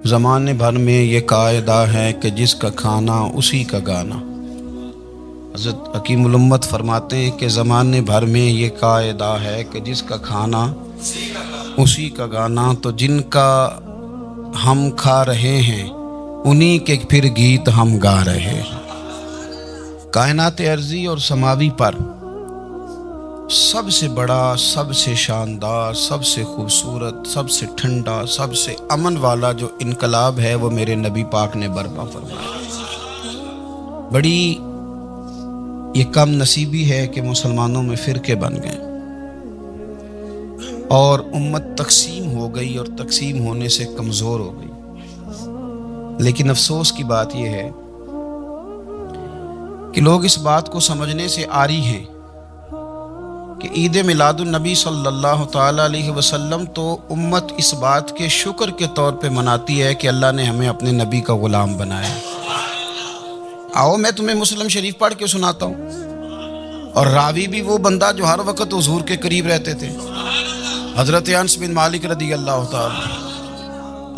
زمانے بھر میں یہ قاعدہ ہے کہ جس کا کھانا اسی کا گانا۔ حضرت حکیم الامت فرماتے ہیں کہ زمانے بھر میں یہ قاعدہ ہے کہ جس کا کھانا اسی کا گانا، تو جن کا ہم کھا رہے ہیں انہی کے پھر گیت ہم گا رہے ہیں۔ کائنات ارضی اور سماوی پر سب سے بڑا، سب سے شاندار، سب سے خوبصورت، سب سے ٹھنڈا، سب سے امن والا جو انقلاب ہے وہ میرے نبی پاک نے برپا فرمایا۔ بڑی یہ کم نصیبی ہے کہ مسلمانوں میں فرقے بن گئے اور امت تقسیم ہو گئی، اور تقسیم ہونے سے کمزور ہو گئی۔ لیکن افسوس کی بات یہ ہے کہ لوگ اس بات کو سمجھنے سے عاری ہیں کہ عید میلاد النبی صلی اللہ تعالی علیہ وسلم تو امت اس بات کے شکر کے طور پہ مناتی ہے کہ اللہ نے ہمیں اپنے نبی کا غلام بنایا۔ آؤ میں تمہیں مسلم شریف پڑھ کے سناتا ہوں، اور راوی بھی وہ بندہ جو ہر وقت حضور کے قریب رہتے تھے، حضرت انس بن مالک رضی اللہ تعالی۔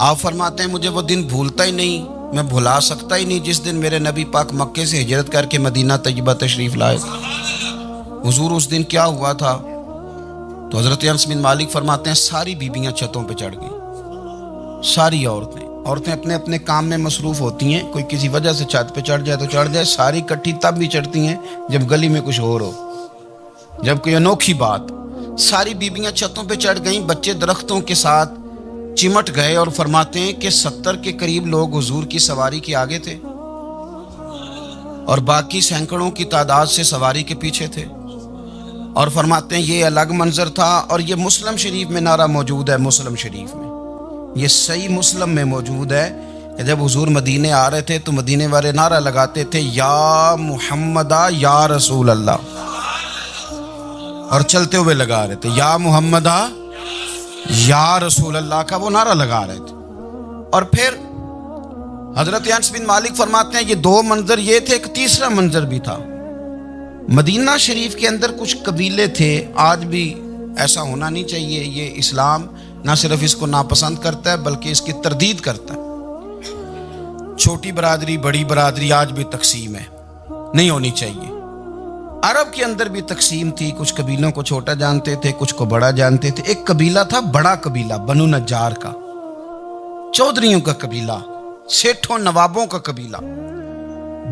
آپ فرماتے ہیں مجھے وہ دن بھولتا ہی نہیں، میں بھلا سکتا ہی نہیں جس دن میرے نبی پاک مکے سے ہجرت کر کے مدینہ طیبہ تشریف لائے۔ حضور اس دن کیا ہوا تھا؟ تو حضرت انس بن مالک فرماتے ہیں ساری بیبیاں چھتوں پہ چڑھ گئیں، ساری عورتیں اپنے اپنے کام میں مصروف ہوتی ہیں، کوئی کسی وجہ سے چھت پہ چڑھ جائے تو چڑھ جائے، ساری کٹھی تب بھی چڑھتی ہیں جب گلی میں کچھ ہو، جب کوئی انوکھی بات۔ ساری بیبیاں چھتوں پہ چڑھ گئیں، بچے درختوں کے ساتھ چمٹ گئے، اور فرماتے ہیں کہ 70 کے قریب لوگ حضور کی سواری کے آگے تھے اور باقی سینکڑوں کی تعداد سے سواری کے پیچھے تھے، اور فرماتے ہیں یہ الگ منظر تھا۔ اور یہ مسلم شریف میں نعرہ موجود ہے، مسلم شریف میں یہ صحیح مسلم میں موجود ہے کہ جب حضور مدینے آ رہے تھے تو مدینے والے نعرہ لگاتے تھے یا محمدہ یا رسول اللہ، اور چلتے ہوئے لگا رہے تھے یا محمدہ یا رسول اللہ کا وہ نعرہ لگا رہے تھے۔ اور پھر حضرت انس بن مالک فرماتے ہیں یہ دو منظر یہ تھے، ایک تیسرا منظر بھی تھا۔ مدینہ شریف کے اندر کچھ قبیلے تھے، آج بھی ایسا ہونا نہیں چاہیے، یہ اسلام نہ صرف اس کو ناپسند کرتا ہے بلکہ اس کی تردید کرتا ہے۔ چھوٹی برادری بڑی برادری آج بھی تقسیم ہے، نہیں ہونی چاہیے۔ عرب کے اندر بھی تقسیم تھی، کچھ قبیلوں کو چھوٹا جانتے تھے، کچھ کو بڑا جانتے تھے۔ ایک قبیلہ تھا بڑا قبیلہ، بنو نجار کا، چودھریوں کا قبیلہ، سیٹھوں نوابوں کا قبیلہ،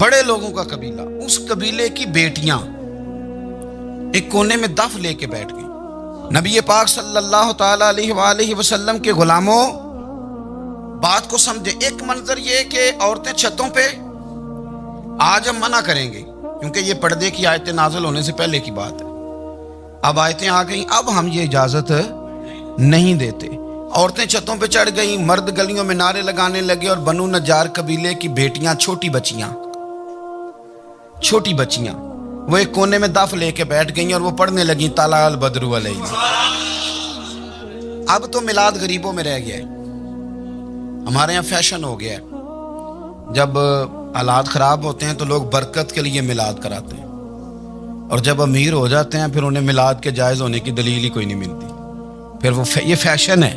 بڑے لوگوں کا قبیلہ۔ اس قبیلے کی بیٹیاں ایک کونے میں دف لے کے بیٹھ گئیں۔ نبی پاک صلی اللہ تعالی علیہ وآلہ وسلم کے غلاموں بات کو سمجھے۔ ایک منظر یہ کہ عورتیں چھتوں پہ، آج ہم منع کریں گے کیونکہ یہ پردے کی آیتیں نازل ہونے سے پہلے کی بات ہے، اب آیتیں آ گئیں، اب ہم یہ اجازت نہیں دیتے۔ عورتیں چھتوں پہ چڑھ گئیں، مرد گلیوں میں نعرے لگانے لگے، اور بنو نجار قبیلے کی بیٹیاں، چھوٹی بچیاں وہ ایک کونے میں دف لے کے بیٹھ گئیں اور وہ پڑھنے لگیں طلع البدر علیہ۔ اب تو میلاد غریبوں میں رہ گیا ہے، ہمارے یہاں فیشن ہو گیا ہے، جب حالات خراب ہوتے ہیں تو لوگ برکت کے لیے میلاد کراتے ہیں، اور جب امیر ہو جاتے ہیں پھر انہیں میلاد کے جائز ہونے کی دلیل ہی کوئی نہیں ملتی، پھر وہ یہ فیشن ہے۔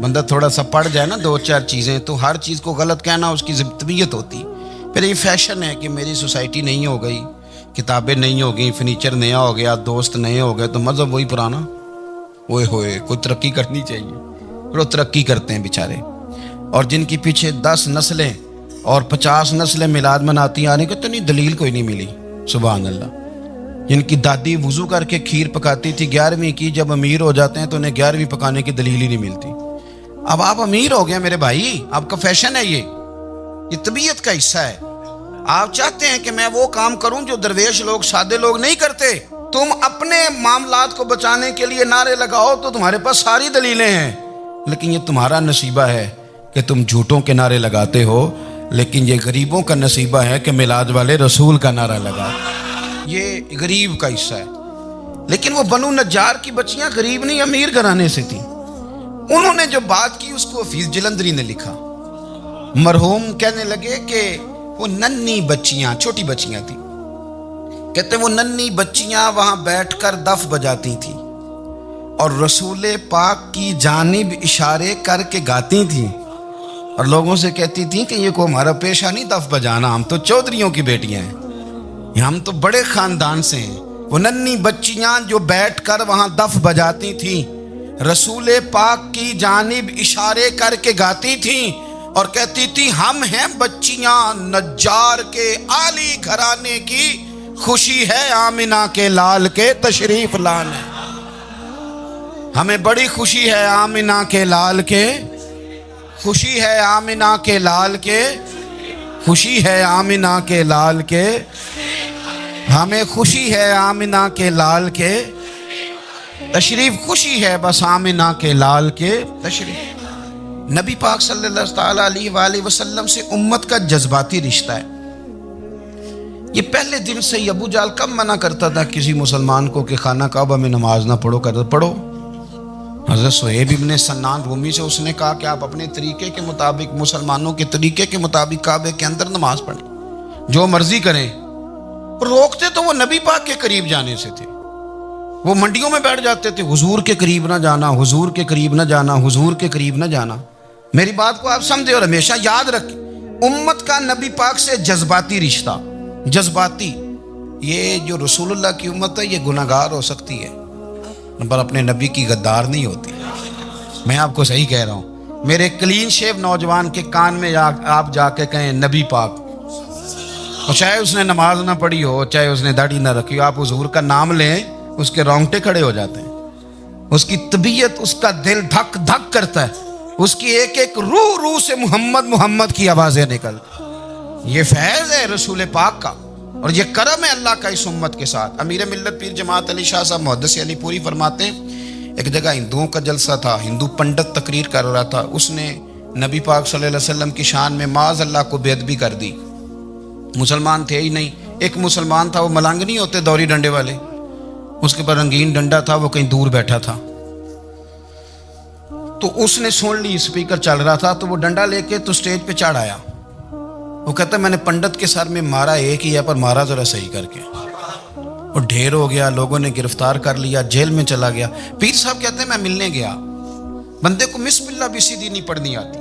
بندہ تھوڑا سا پڑھ جائے نا دو چار چیزیں تو ہر چیز کو غلط کہنا اس کی طبیعت ہوتی، پھر یہ فیشن ہے کہ میری سوسائٹی نہیں ہو گئی، کتابیں نہیں ہو گئیں، فرنیچر نیا ہو گیا، دوست نئے ہو گئے تو مذہب وہی پرانا۔ اوئے ہوئے کوئی ترقی کرنی چاہیے، پھر وہ ترقی کرتے ہیں بیچارے، اور جن کی پیچھے 10 نسلیں اور 50 نسلیں میلاد مناتی آنے کو تو نہیں دلیل کوئی نہیں ملی۔ سبحان اللہ۔ جن کی دادی وضو کر کے کھیر پکاتی تھی 11ویں کی، جب امیر ہو جاتے ہیں تو انہیں 11ویں پکانے کی دلیل ہی نہیں ملتی۔ اب آپ امیر ہو گئے میرے بھائی، آپ کا فیشن ہے، یہ طبیعت کا حصہ ہے۔ آپ چاہتے ہیں کہ میں وہ کام کروں جو درویش لوگ، سادے لوگ نہیں کرتے۔ تم اپنے معاملات کو بچانے کے لیے نعرے لگاؤ تو تمہارے پاس ساری دلیلیں ہیں، لیکن یہ تمہارا نصیبہ ہے کہ تم جھوٹوں کے نعرے لگاتے ہو، لیکن یہ غریبوں کا نصیبہ ہے کہ میلاد والے رسول کا نعرہ لگا۔ یہ غریب کا حصہ ہے۔ لیکن وہ بنو نجار کی بچیاں غریب نہیں، امیر گھرانے سے تھیں۔ انہوں نے جو بات کی اس کو حفیظ جلندری نے لکھا۔ مرحوم کہنے لگے کہ وہ ننھی بچیاں، چھوٹی بچیاں تھیں، کہتے وہ ننھی بچیاں وہاں بیٹھ کر دف بجاتی تھیں اور رسول پاک کی جانب اشارے کر کے گاتی تھیں، اور لوگوں سے کہتی تھیں کہ یہ کوئی ہمارا پیشہ نہیں دف بجانا، ہم تو چودھریوں کی بیٹیاں ہیں، ہم تو بڑے خاندان سے ہیں۔ وہ ننھی بچیاں جو بیٹھ کر وہاں دف بجاتی تھیں، رسول پاک کی جانب اشارے کر کے گاتی تھیں اور کہتی تھی ہم ہیں بچیاں نجار کے عالی گھرانے کی، خوشی ہے آمنہ کے لال کے تشریف لانے، ہمیں بڑی خوشی ہے آمنہ کے لال کے، خوشی ہے آمنہ کے لال کے، خوشی ہے آمنہ کے لال کے، ہمیں خوشی ہے آمنہ کے لال کے تشریف، خوشی ہے بس آمنہ کے لال کے تشریف۔ نبی پاک صلی اللہ تعالیٰ علیہ وآلہ وسلم سے امت کا جذباتی رشتہ ہے۔ یہ پہلے دن سے ہی ابو جہل کب منع کرتا تھا کسی مسلمان کو کہ خانہ کعبہ میں نماز نہ پڑھو، کرتا پڑھو۔ حضرت صہیب ابن سنان رومی سے اس نے کہا کہ آپ اپنے طریقے کے مطابق، مسلمانوں کے طریقے کے مطابق کعبے کے اندر نماز پڑھیں، جو مرضی کریں۔ روکتے تو وہ نبی پاک کے قریب جانے سے تھے، وہ منڈیوں میں بیٹھ جاتے تھے، حضور کے قریب نہ جانا، حضور کے قریب نہ جانا، حضور کے قریب نہ جانا۔ میری بات کو آپ سمجھے اور ہمیشہ یاد رکھیں، امت کا نبی پاک سے جذباتی رشتہ، جذباتی۔ یہ جو رسول اللہ کی امت ہے یہ گناہگار ہو سکتی ہے پر اپنے نبی کی غدار نہیں ہوتی۔ میں آپ کو صحیح کہہ رہا ہوں۔ میرے کلین شیو نوجوان کے کان میں آپ جا کے کہیں نبی پاک، اور چاہے اس نے نماز نہ پڑھی ہو، چاہے اس نے داڑھی نہ رکھی ہو، آپ حضور کا نام لیں، اس کے رونگٹے کھڑے ہو جاتے ہیں، اس کی طبیعت، اس کا دل دھک دھک کرتا ہے، اس کی ایک ایک روح سے محمد محمد کی آوازیں نکلتی۔ یہ فیض ہے رسول پاک کا اور یہ کرم ہے اللہ کا اس امت کے ساتھ۔ امیر ملت پیر جماعت علی شاہ صاحب محدث علی پوری فرماتے ہیں، ایک جگہ ہندوؤں کا جلسہ تھا، ہندو پنڈت تقریر کر رہا تھا، اس نے نبی پاک صلی اللہ علیہ وسلم کی شان میں معاذ اللہ کو بے ادبی کر دی۔ مسلمان تھے ہی نہیں، ایک مسلمان تھا، وہ ملنگ نہیں ہوتے دوری ڈنڈے والے، اس کے پر رنگین ڈنڈا تھا، وہ کہیں دور بیٹھا تھا، تو اس نے سن لی اسپیکر چل رہا تھا، تو وہ ڈنڈا لے کے تو سٹیج پہ چڑھ آیا۔ وہ کہتا ہے میں نے پنڈت کے سر میں مارا ایک ہی ہے، پر مارا ذرا صحیح کر کے، اور ڈھیر ہو گیا، لوگوں نے گرفتار کر لیا، جیل میں چلا گیا۔ پیر صاحب کہتے ہیں میں ملنے گیا، بندے کو بسم اللہ بھی سیدھی نہیں پڑھنی آتی،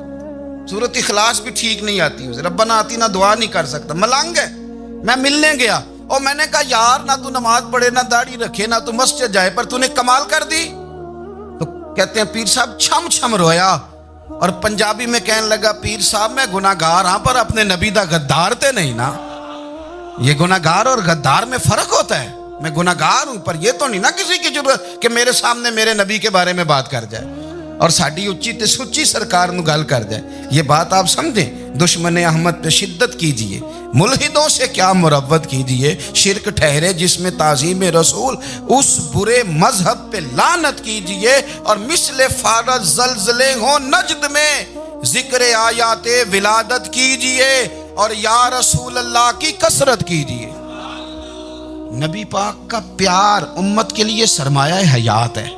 سورۃ اخلاص بھی ٹھیک نہیں آتی، ربنا آتی نہ دعا نہیں کر سکتا، ملنگ ہے۔ میں ملنے گیا اور میں نے کہا یار نہ تو نماز پڑھے، نہ داڑھی رکھے، نہ تو مسجد جائے، پر تو نے کمال کر دی۔ تو کہتے ہیں پیر صاحب چھم چھم رویا اور پنجابی میں کہنے لگا پیر صاحب میں گناہگار ہاں پر اپنے نبی دا غدار تے نہیں نا۔ یہ گناہگار اور غدار میں فرق ہوتا ہے، میں گناہگار ہوں پر یہ تو نہیں نا کسی کی ضرورت کہ میرے سامنے میرے نبی کے بارے میں بات کر جائے اور ساڈی اچھی تے سچی سرکار نو گل کر جائے۔ یہ بات آپ سمجھیں، دشمن احمد پہ شدت کیجئے، ملحدوں سے کیا مروت کیجئے، شرک ٹھہرے جس میں تعظیم رسول، اس برے مذہب پہ لعنت کیجئے، اور مثل فارض زلزلے ہوں نجد میں ذکر آیات ولادت کیجئے، اور یا رسول اللہ کی کثرت کیجئے۔ نبی پاک کا پیار امت کے لیے سرمایہ حیات ہے۔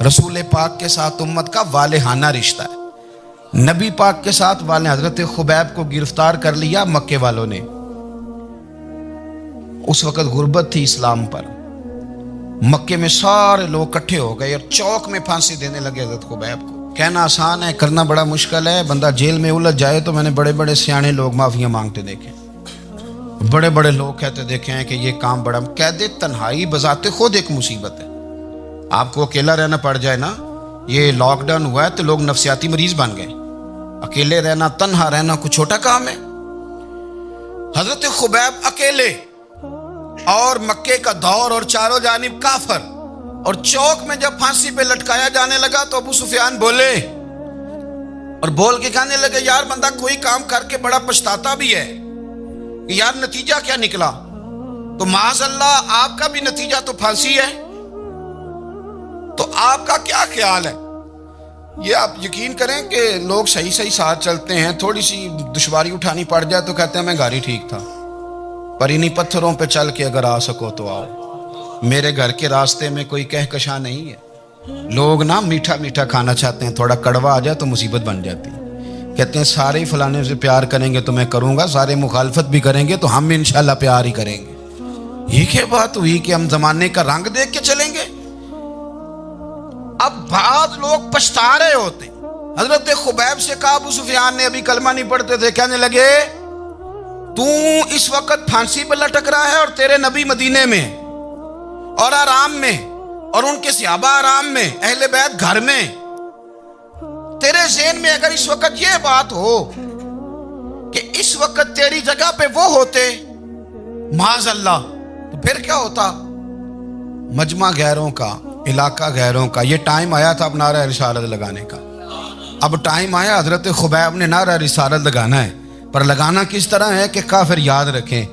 رسول پاک کے ساتھ امت کا والہانہ رشتہ ہے۔ نبی پاک کے ساتھ والے حضرت خبیب کو گرفتار کر لیا مکے والوں نے، اس وقت غربت تھی اسلام پر، مکے میں سارے لوگ اکٹھے ہو گئے اور چوک میں پھانسی دینے لگے حضرت خبیب کو۔ کہنا آسان ہے، کرنا بڑا مشکل ہے۔ بندہ جیل میں الجھ جائے تو میں نے بڑے بڑے سیانے لوگ معافیاں مانگتے دیکھے، بڑے بڑے لوگ کہتے دیکھے ہیں کہ یہ کام بڑا، قید تنہائی بذات خود ایک مصیبت ہے۔ آپ کو اکیلا رہنا پڑ جائے نا، یہ لاک ڈاؤن ہوا ہے تو لوگ نفسیاتی مریض بن گئے، اکیلے رہنا، تنہا رہنا کوئی چھوٹا کام ہے۔ حضرت خبیب اکیلے اور مکے کا دور اور چاروں جانب کافر، اور چوک میں جب پھانسی پہ لٹکایا جانے لگا تو ابو سفیان بولے اور بول کے کہنے لگے یار بندہ کوئی کام کر کے بڑا پچھتاتا بھی ہے، یار نتیجہ کیا نکلا؟ تو معاذ اللہ آپ کا بھی نتیجہ تو پھانسی ہے، تو آپ کا کیا خیال ہے؟ یہ آپ یقین کریں کہ لوگ صحیح صحیح ساتھ چلتے ہیں، تھوڑی سی دشواری اٹھانی پڑ جائے تو کہتے ہیں میں گاڑی ٹھیک تھا، پر انہی پتھروں پہ چل کے اگر آ سکو تو آؤ، میرے گھر کے راستے میں کوئی کہکشاں نہیں ہے۔ لوگ نا میٹھا میٹھا کھانا چاہتے ہیں، تھوڑا کڑوا آ جائے تو مصیبت بن جاتی ہے۔ کہتے ہیں سارے ہی فلانے سے پیار کریں گے تو میں کروں گا، سارے مخالفت بھی کریں گے تو ہم انشاءاللہ پیار ہی کریں گے۔ یہ کیا بات ہوئی کہ ہم زمانے کا رنگ دیکھ کے چلیں گے؟ اب بعض لوگ پچھتا رہے ہوتے حضرت خبیب سے کہا، ابو سفیان نے ابھی کلمہ نہیں پڑھتے تھے، کہنے لگے تو اس وقت پھانسی پہ لٹک رہا ہے اور تیرے نبی مدینے میں اور آرام میں اور ان کے صحابہ آرام میں، اہل بیت گھر میں، تیرے ذہن میں اگر اس وقت یہ بات ہو کہ اس وقت تیری جگہ پہ وہ ہوتے معاذ اللہ، تو پھر کیا ہوتا؟ مجمع غیروں کا، علاقہ غیروں کا، یہ ٹائم آیا تھا اب نعرہ رسالت لگانے کا، اب ٹائم آیا حضرت خبیب نے نعرہ رسالت لگانا ہے، پر لگانا کس طرح ہے کہ کافر یاد رکھیں۔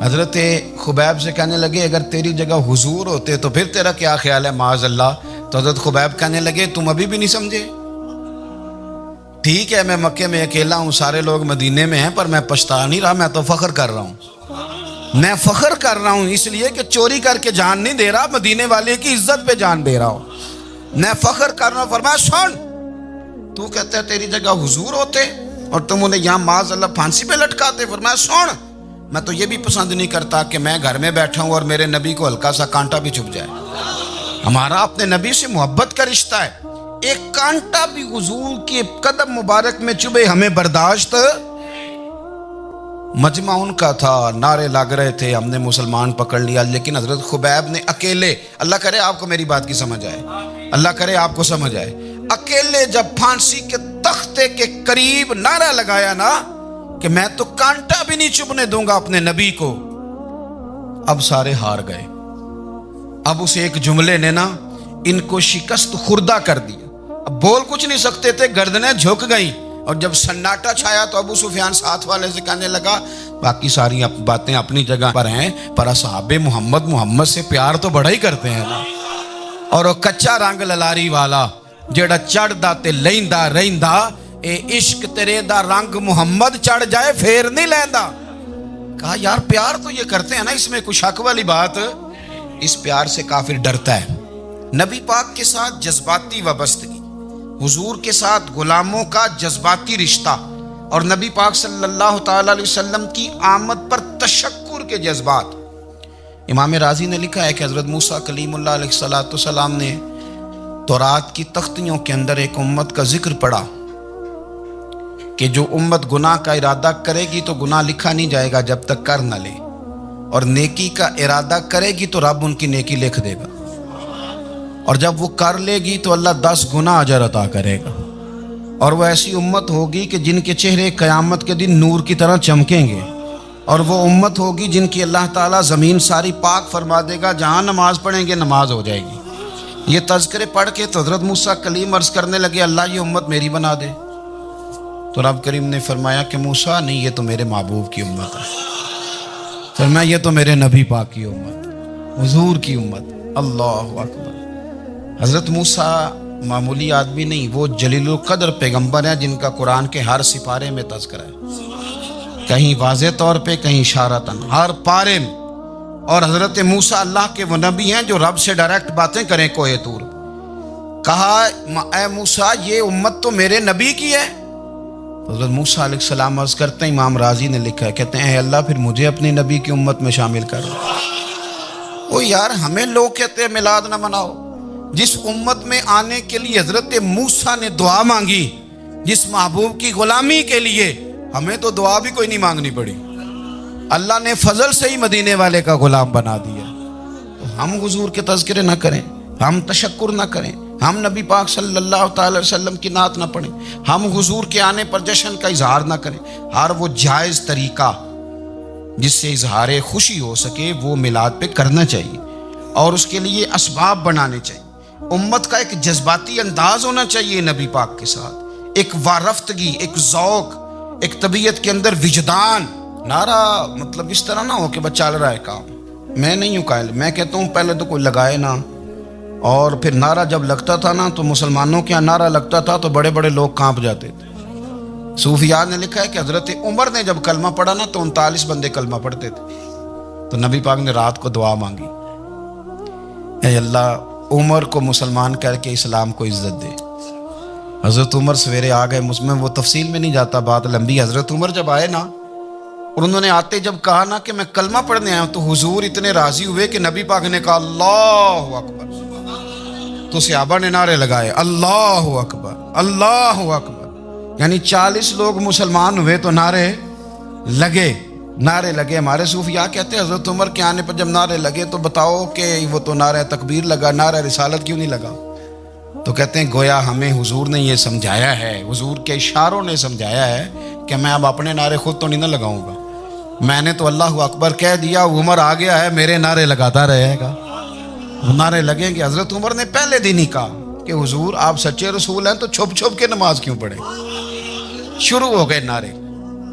حضرت خبیب سے کہنے لگے اگر تیری جگہ حضور ہوتے تو پھر تیرا کیا خیال ہے معاذ اللہ؟ تو حضرت خبیب کہنے لگے تم ابھی بھی نہیں سمجھے؟ ٹھیک ہے میں مکے میں اکیلا ہوں، سارے لوگ مدینے میں ہیں، پر میں پچھتا نہیں رہا، میں تو فخر کر رہا ہوں، میں فخر کر رہا ہوں اس لیے کہ چوری کر کے جان نہیں دے رہا، مدینے والے کی عزت پہ جان دے رہا ہوں، میں فخر کر رہا ہوں۔ فرمایا سن، تو کہتا ہے تیری جگہ حضور ہوتے اور تم انہیں یہاں معاذ اللہ پھانسی پہ لٹکاتے۔ فرمایا سن، میں تو یہ بھی پسند نہیں کرتا کہ میں گھر میں بیٹھا ہوں اور میرے نبی کو ہلکا سا کانٹا بھی چھپ جائے، ہمارا اپنے نبی سے محبت کا رشتہ ہے، ایک کانٹا بھی حضور کے قدم مبارک میں چبھے ہمیں برداشت۔ مجمع ان کا تھا، نعرے لگ رہے تھے، ہم نے مسلمان پکڑ لیا، لیکن حضرت خبیب نے اکیلے، اللہ کرے آپ کو میری بات کی سمجھ آئے، اللہ کرے آپ کو سمجھ آئے، اکیلے جب پھانسی کے تختے کے قریب نعرہ لگایا نا کہ میں تو کانٹا بھی نہیں چبھنے دوں گا اپنے نبی کو، اب سارے ہار گئے، اب اس ایک جملے نے نا ان کو شکست خوردہ کر دیا، اب بول کچھ نہیں سکتے تھے، گردنیں جھک گئیں، اور جب سناٹا چھایا تو ابو سفیان ساتھ والے سے کہنے لگا باقی ساری باتیں اپنی جگہ پر ہیں، پر اصحاب محمد سے پیار تو بڑا ہی کرتے ہیں نا، اور وہ کچا رنگ للاری والا جیڑا چڑھدا تے لیندا رہندا، اے عشق تیرے دا رنگ محمد چڑھ جائے پھر نہیں لیندا۔ کہا یار پیار تو یہ کرتے ہیں نا، اس میں کوئی شک والی بات؟ اس پیار سے کافر ڈرتا ہے۔ نبی پاک کے ساتھ جذباتی وابستگی، حضور کے ساتھ غلاموں کا جذباتی رشتہ، اور نبی پاک صلی اللہ تعالی علیہ وسلم کی آمد پر تشکر کے جذبات۔ امام رازی نے لکھا ہے کہ حضرت موسیٰ کلیم اللہ علیہ السلام نے تورات کی تختیوں کے اندر ایک امت کا ذکر پڑھا کہ جو امت گناہ کا ارادہ کرے گی تو گناہ لکھا نہیں جائے گا جب تک کر نہ لے، اور نیکی کا ارادہ کرے گی تو رب ان کی نیکی لکھ دے گا، اور جب وہ کر لے گی تو اللہ 10 گنا اجر عطا کرے گا، اور وہ ایسی امت ہوگی کہ جن کے چہرے قیامت کے دن نور کی طرح چمکیں گے، اور وہ امت ہوگی جن کی اللہ تعالیٰ زمین ساری پاک فرما دے گا، جہاں نماز پڑھیں گے نماز ہو جائے گی۔ یہ تذکرے پڑھ کے تو حضرت موسیٰ کلیم عرض کرنے لگے اللہ یہ امت میری بنا دے، تو رب کریم نے فرمایا کہ موسیٰ نہیں، یہ تو میرے محبوب کی امت ہے، فرمایا یہ تو میرے نبی پاک کی امت، حضور کی امت۔ اللہ اکبر۔ حضرت موسیٰ معمولی آدمی نہیں، وہ جلیل القدر پیغمبر ہیں جن کا قرآن کے ہر سپارے میں تذکرہ ہے، کہیں واضح طور پہ کہیں اشارتاً، ہر پارے میں۔ اور حضرت موسیٰ اللہ کے وہ نبی ہیں جو رب سے ڈائریکٹ باتیں کریں کوہ طور۔ کہا اے موسیٰ یہ امت تو میرے نبی کی ہے، حضرت موسیٰ علیہ السلام عرض کرتے ہیں، امام رازی نے لکھا ہے، کہتے ہیں اے اللہ پھر مجھے اپنی نبی کی امت میں شامل کر۔ وہ یار ہمیں لوگ کہتے ہیں میلاد نہ مناؤ، جس امت میں آنے کے لیے حضرت موسیٰ نے دعا مانگی، جس محبوب کی غلامی کے لیے، ہمیں تو دعا بھی کوئی نہیں مانگنی پڑی، اللہ نے فضل سے ہی مدینے والے کا غلام بنا دیا۔ تو ہم حضور کے تذکرے نہ کریں، ہم تشکر نہ کریں، ہم نبی پاک صلی اللہ تعالی علیہ وسلم کی نعت نہ پڑھیں، ہم حضور کے آنے پر جشن کا اظہار نہ کریں، ہر وہ جائز طریقہ جس سے اظہار خوشی ہو سکے وہ میلاد پہ کرنا چاہیے، اور اس کے لیے اسباب بنانے چاہیے۔ امت کا ایک جذباتی انداز ہونا چاہیے نبی پاک کے ساتھ، ایک وارفتگی، ایک ذوق، ایک طبیعت کے اندر وجدان۔ نعرہ مطلب اس طرح نہ ہو کہ بس چل رہا ہے کام، میں نہیں ہوں قائل، میں کہتا ہوں پہلے تو کوئی لگائے نا، اور پھر نعرہ جب لگتا تھا نا تو مسلمانوں کے یہاں نعرہ لگتا تھا تو بڑے بڑے لوگ کانپ جاتے تھے۔ صوفیات نے لکھا ہے کہ حضرت عمر نے جب کلمہ پڑھا نا تو 39 بندے کلمہ پڑھتے تھے، تو نبی پاک نے رات کو دعا مانگی، اے اللہ عمر کو مسلمان کر کے اسلام کو عزت دے۔ حضرت عمر سویرے آ گئے، میں وہ تفصیل میں نہیں جاتا، بات لمبی۔ حضرت عمر جب آئے نا اور انہوں نے آتے جب کہا نا کہ میں کلمہ پڑھنے آیا ہوں، تو حضور اتنے راضی ہوئے کہ نبی پاک نے کہا اللہ اکبر، تو صحابہ نے نعرے لگائے اللہ اکبر اللہ اکبر، یعنی 40 لوگ مسلمان ہوئے تو نعرے لگے ہمارے صوفیاء کہتے ہیں حضرت عمر کے آنے پر جب نعرے لگے تو بتاؤ کہ وہ تو نعرہ تکبیر لگا، نعرہ رسالت کیوں نہیں لگا؟ تو کہتے ہیں گویا ہمیں حضور نے یہ سمجھایا ہے، حضور کے اشاروں نے سمجھایا ہے کہ میں اب اپنے نعرے خود تو نہیں نہ لگاؤں گا، میں نے تو اللہ اکبر کہہ دیا، عمر آ گیا ہے، میرے نعرے لگاتا رہے گا، وہ نعرے لگیں گے۔ حضرت عمر نے پہلے دن ہی کہا کہ حضور آپ سچے رسول ہیں تو چھپ چھپ کے نماز کیوں پڑھیں؟ شروع ہو گئے نعرے،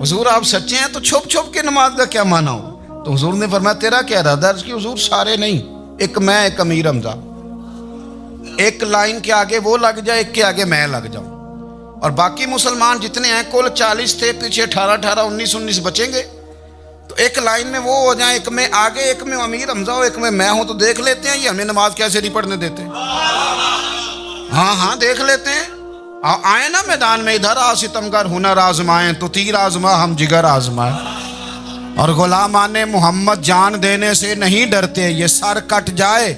حضور آپ سچے ہیں تو چھپ چھپ کے نماز کا کیا معنی ہو؟ تو حضور نے فرمایا تیرا کیا ارادہ ہے؟ کہ حضور سارے نہیں، ایک میں، ایک امیر حمزہ، ایک لائن کے آگے وہ لگ جائے، ایک کے آگے میں لگ جاؤں، اور باقی مسلمان جتنے ہیں کل 40 تھے، پیچھے 18 19 بچیں گے، تو ایک لائن میں وہ ہو جائیں، ایک میں آگے، ایک میں امیر حمزہ ہو، ایک میں ہوں، تو دیکھ لیتے ہیں یہ ہمیں نماز کیسے نہیں پڑھنے دیتے۔ ہاں دیکھ لیتے ہیں، آئے نا میدان میں، ادھر آ ستمگر ہنر آزمائیں، تو تیر آزما ہم جگر آزمائیں، اور غلامان محمد جان دینے سے نہیں ڈرتے، یہ سر کٹ جائے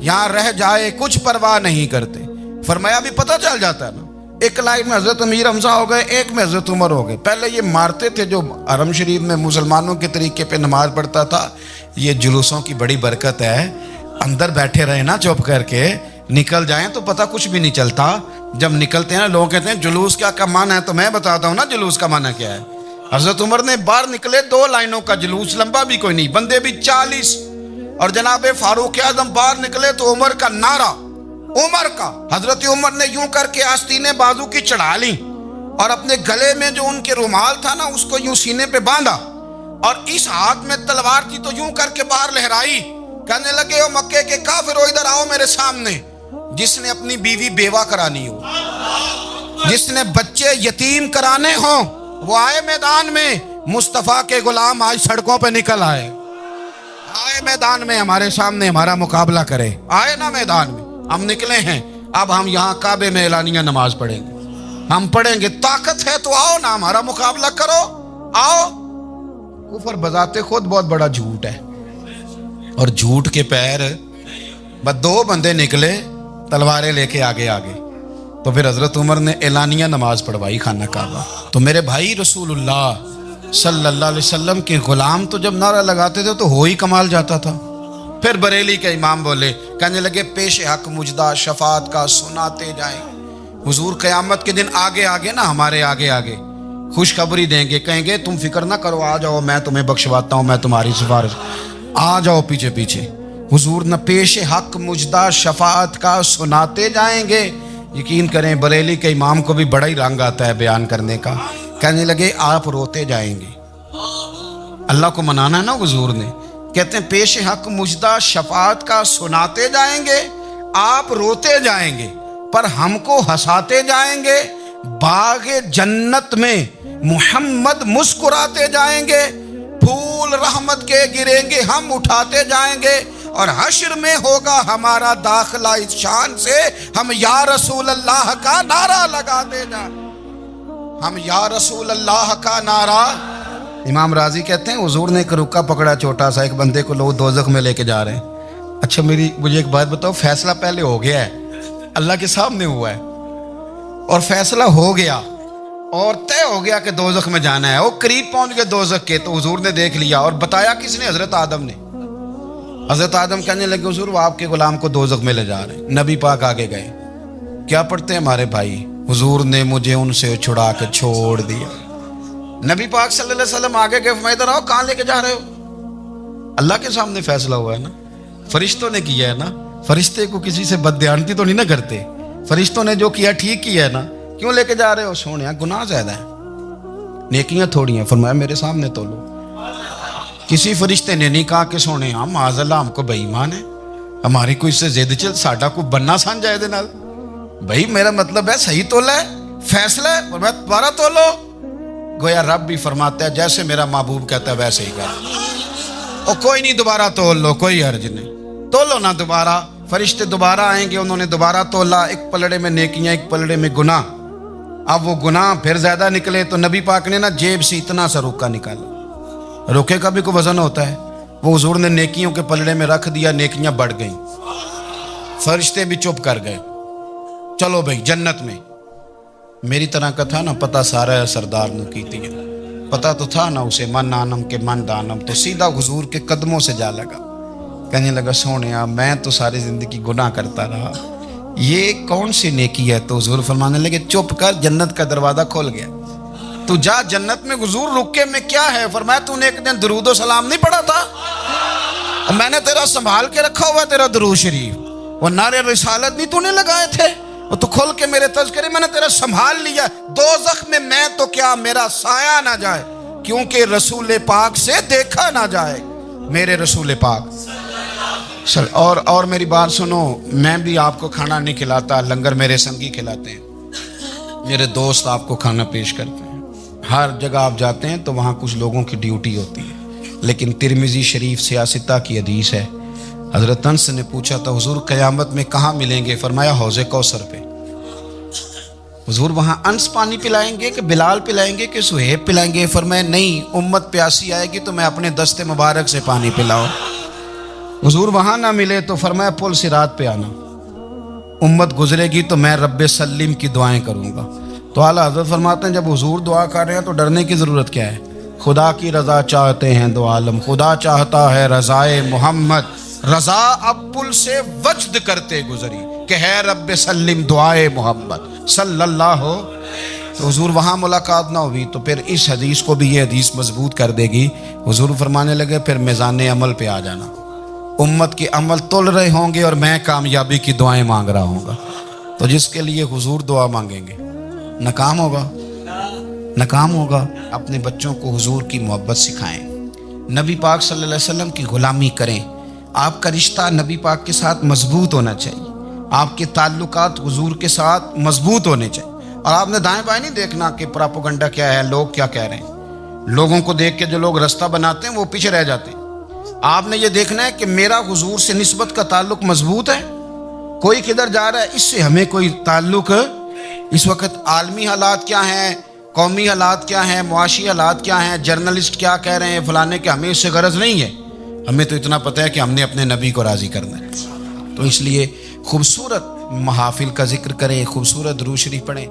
یہاں رہ جائے کچھ پرواہ نہیں کرتے۔ فرمایا بھی پتہ چل جاتا ہے نا، ایک لائن میں حضرت امیر حمزہ ہو گئے، ایک میں حضرت عمر ہو گئے۔ پہلے یہ مارتے تھے جو حرم شریف میں مسلمانوں کے طریقے پہ نماز پڑھتا تھا، یہ جلوسوں کی بڑی برکت ہے، اندر بیٹھے رہے نا چپ کر کے، نکل جائیں تو پتہ کچھ بھی نہیں چلتا۔ جب نکلتے ہیں نا لوگ کہتے ہیں جلوس کیا معنی ہے، تو میں بتاتا ہوں نا جلوس کا معنی کیا ہے۔ حضرت عمر نے باہر نکلے 2 لائنوں کا جلوس، لمبا بھی کوئی نہیں، بندے بھی 40، اور جناب فاروق اعظم باہر نکلے تو عمر کا نعرہ، عمر کا، حضرت عمر نے یوں کر کے آستینیں بازو کی چڑھا لی، اور اپنے گلے میں جو ان کے رومال تھا نا اس کو یوں سینے پہ باندھا، اور اس ہاتھ میں تلوار تھی تو یوں کر کے باہر لہرائی، کہنے لگے او مکے کے کافرو ادھر آؤ میرے سامنے، جس نے اپنی بیوی بیوہ کرانی ہو، جس نے بچے یتیم کرانے ہوں، وہ آئے میدان میں، مصطفیٰ کے غلام آج سڑکوں پہ نکل آئے میدان میں ہمارے سامنے ہمارا مقابلہ کرے، آئے نا میدان میں، ہم نکلے ہیں، اب ہم یہاں کعبے میں اعلانیہ نماز پڑھیں گے، ہم پڑھیں گے، طاقت ہے تو آؤ نا ہمارا مقابلہ کرو، آؤ۔ کفر بذات خود بہت بڑا جھوٹ ہے، اور جھوٹ کے پیر، بس 2 بندے نکلے تلواریں لے کے آگے، تو پھر حضرت عمر نے اعلانیہ نماز پڑھوائی خانہ کعبہ۔ تو میرے بھائی رسول اللہ صلی اللہ علیہ وسلم کے غلام تو جب نعرہ لگاتے تھے تو ہو ہی کمال جاتا تھا۔ پھر بریلی کے امام بولے، کہنے لگے پیش حق مجدہ شفاعت کا سناتے جائیں۔ حضور قیامت کے دن آگے نا، ہمارے آگے خوشخبری دیں گے، کہیں گے تم فکر نہ کرو، آ جاؤ میں تمہیں بخشواتا ہوں، میں تمہاری سفارش، آ جاؤ پیچھے۔ حضور نہ پیش حق مجدہ شفاعت کا سناتے جائیں گے۔ یقین کریں بریلی کے امام کو بھی بڑا ہی رنگ آتا ہے بیان کرنے کا، کہنے لگے آپ روتے جائیں گے، اللہ کو منانا ہے نا حضور نے، کہتے ہیں پیش حق مجدہ شفاعت کا سناتے جائیں گے، آپ روتے جائیں گے پر ہم کو ہنساتے جائیں گے، باغ جنت میں محمد مسکراتے جائیں گے، پھول رحمت کے گریں گے ہم اٹھاتے جائیں گے، اور حشر میں ہوگا ہمارا داخلہ اس شان سے ہم یا رسول اللہ کا نعرہ لگاتے جائیں، ہم یا رسول اللہ کا نعرہ۔ امام راضی کہتے ہیں حضور نے ایک رکا پکڑا چھوٹا سا، ایک بندے کو لوگ دوزخ میں لے کے جا رہے ہیں۔ اچھا مجھے ایک بات بتاؤ، فیصلہ پہلے ہو گیا ہے، اللہ کے سامنے ہوا ہے، اور فیصلہ ہو گیا اور طے ہو گیا کہ دوزخ میں جانا ہے، وہ قریب پہنچ گئے دوزخ کے، تو حضور نے دیکھ لیا، اور بتایا کس نے؟ حضرت آدم نے۔ حضرت آدم کہنے لگے حضور وہ آپ کے غلام کو دوزخ میں لے جا رہے ہیں۔ نبی پاک آگے گئے، کیا پڑھتے ہیں ہمارے بھائی؟ حضور نے مجھے ان سے چھڑا کے چھوڑ دیا۔ نبی پاک صلی اللہ علیہ وسلم آگے گئے، فرمایا ادھر آؤ، کہاں لے کے جا رہے ہو؟ اللہ کے سامنے فیصلہ ہوا ہے نا، فرشتوں نے کیا ہے نا، فرشتے کو کسی سے بددیانتی تو نہیں نہ کرتے، فرشتوں نے جو کیا ٹھیک کیا ہے نا، کیوں لے کے جا رہے ہو؟ سونے گناہ زیادہ ہے، نیکیاں تھوڑی ہیں، فرمایا میرے سامنے تولو۔ کسی فرشتے نے نہیں کہا کہ سونے ہم معاذ اللہ ہم کو بے ایمان ہے، ہماری کوئی سے زد چل ساڈا کو بننا سان جائے دے نال، بھائی میرا مطلب ہے صحیح تولا ہے، فیصلہ ہے، فرمایا دوبارہ تولو۔ گویا رب بھی فرماتا ہے جیسے میرا محبوب کہتا ہے ویسے ہی کر، اور کوئی نہیں دوبارہ تول لو، کوئی حرج نہیں، تولو نہ دوبارہ۔ فرشتے دوبارہ آئیں گے، انہوں نے دوبارہ تولا، ایک پلڑے میں نیکیاں ایک پلڑے میں گناہ۔ اب وہ گناہ پھر زیادہ نکلے تو نبی پاک نے نا جیب سے اتنا سا روکا نکالا، روکے کا بھی کوئی وزن ہوتا ہے، وہ حضور نے نیکیوں کے پلڑے میں رکھ دیا، نیکیاں بڑھ گئیں، فرشتے بھی چپ کر گئے، چلو بھائی جنت میں۔ میری طرح کا تھا نا پتہ سارا سردار نو کیتی ہے، پتہ تو تھا نا اسے من آنم کے من دانم، تو سیدھا حضور کے قدموں سے جا لگا، کہنے لگا سونیا میں تو ساری زندگی گناہ کرتا رہا، یہ کون سی نیکی ہے؟ تو حضور فرمانے لگے چپ کر، جنت کا دروازہ کھول گیا، تو جا جنت میں۔ حضور رکے میں کیا ہے؟ فرمایا تو نے ایک دن درود و سلام نہیں پڑھا تھا، اور میں نے تیرا سنبھال کے رکھا ہوا تیرا درود شریف، وہ نعرے رسالت نہیں تو نے لگائے تھے، وہ تو کھول کے میرے تذکرے میں نے تیرا سنبھال لیا، دوزخ میں تو کیا میرا سایہ نہ جائے، کیونکہ رسول پاک سے دیکھا نہ جائے، میرے رسول پاک۔ اور میری بات سنو، میں بھی آپ کو کھانا نہیں کھلاتا، لنگر میرے سنگی کھلاتے ہیں، میرے دوست آپ کو کھانا پیش کرتے ہیں، ہر جگہ آپ جاتے ہیں تو وہاں کچھ لوگوں کی ڈیوٹی ہوتی ہے، لیکن ترمذی شریف سیاستہ کی حدیث ہے، حضرت انس نے پوچھا تھا حضور قیامت میں کہاں ملیں گے؟ فرمایا حوض کوثر پہ۔ حضور وہاں انس پانی پلائیں گے کہ بلال پلائیں گے کہ سہیب پلائیں گے؟ فرمایا نہیں، امت پیاسی آئے گی تو میں اپنے دست مبارک سے پانی پلاؤں۔ حضور وہاں نہ ملے تو فرمایا پل صراط پہ آنا، امت گزرے گی تو میں رب سلم کی دعائیں کروں گا۔ تو اعلیٰ حضرت فرماتے ہیں جب حضور دعا کر رہے ہیں تو ڈرنے کی ضرورت کیا ہے؟ خدا کی رضا چاہتے ہیں دو عالم، خدا چاہتا ہے رضائے محمد، رضا اب پل سے وجد کرتے گزری کہ ہے رب سلم دعائے محمد صلی اللہ ہو۔ تو حضور وہاں ملاقات نہ ہوئی تو پھر اس حدیث کو بھی یہ حدیث مضبوط کر دے گی۔ حضور فرمانے لگے پھر میزان عمل پہ آ جانا، امت کے عمل تول رہے ہوں گے اور میں کامیابی کی دعائیں مانگ رہا ہوں گا، تو جس کے لیے حضور دعا مانگیں گے ناکام ہوگا، ناکام ہوگا۔ اپنے بچوں کو حضور کی محبت سکھائیں، نبی پاک صلی اللہ علیہ وسلم کی غلامی کریں، آپ کا رشتہ نبی پاک کے ساتھ مضبوط ہونا چاہیے، آپ کے تعلقات حضور کے ساتھ مضبوط ہونے چاہیے، اور آپ نے دائیں بائیں نہیں دیکھنا کہ پراپوگنڈا کیا ہے، لوگ کیا کہہ رہے ہیں، لوگوں کو دیکھ کے جو لوگ رستہ بناتے ہیں وہ پیچھے رہ جاتے ہیں۔ آپ نے یہ دیکھنا ہے کہ میرا حضور سے نسبت کا تعلق مضبوط ہے، کوئی کدھر جا رہا ہے اس سے ہمیں کوئی تعلق۔ اس وقت عالمی حالات کیا ہیں، قومی حالات کیا ہیں، معاشی حالات کیا ہیں، جرنلسٹ کیا کہہ رہے ہیں فلانے کے، ہمیں اس سے غرض نہیں ہے، ہمیں تو اتنا پتہ ہے کہ ہم نے اپنے نبی کو راضی کرنا ہے۔ تو اس لیے خوبصورت محافل کا ذکر کریں، خوبصورت درود شریف پڑھیں۔